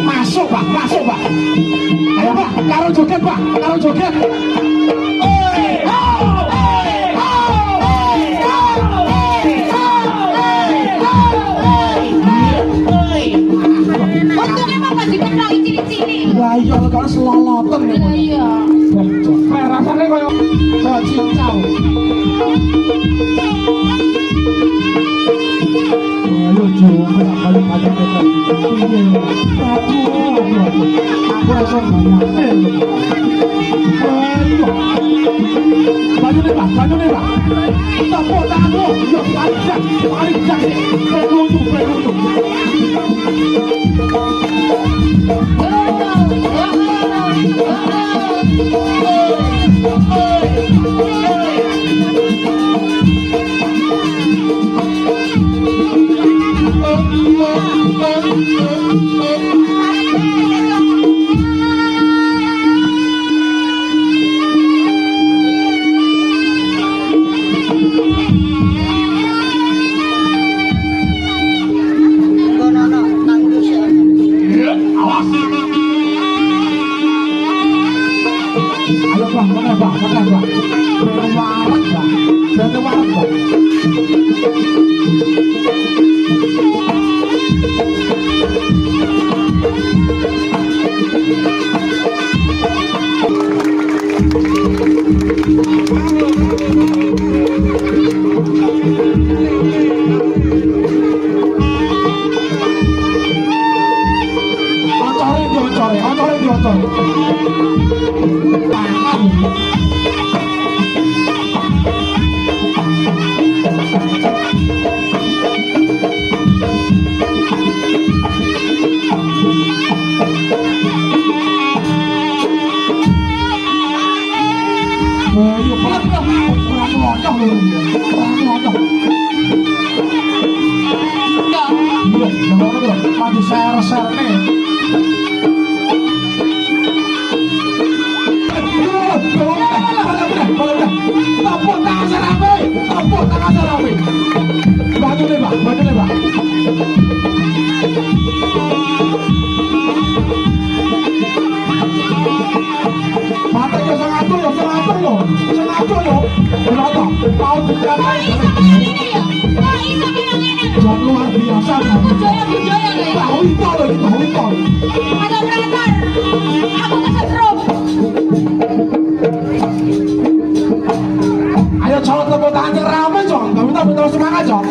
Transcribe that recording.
Masuk Pak, masuk Pak. Ayo Pak, karo joget Pak, karo joget. Untungnya Bapak dikenali ciri-ciri. Lah iya kalau seloloten ya. Iya. Kayak rasanya kayak cincau. Ayo coba balik-balik kita. Aku rasa banyak. Baju nih Pak, baju nih Pak. Tepuk tangan lo, yuk balik jak, beruntung. Ayo Bang, mana Bang? Jangan warak Bang. Maju ser nih. Tepuk tangan serame. Baju nih Pak. Mata yo sengatur yo. Berapa? Mau diapain? Jangan luar biasa. Tahu itu. Ada operator. Aku kesetrum. Ayo colok tepuk tangan yang ramai Cok. Kamu tak betul semangat Cok.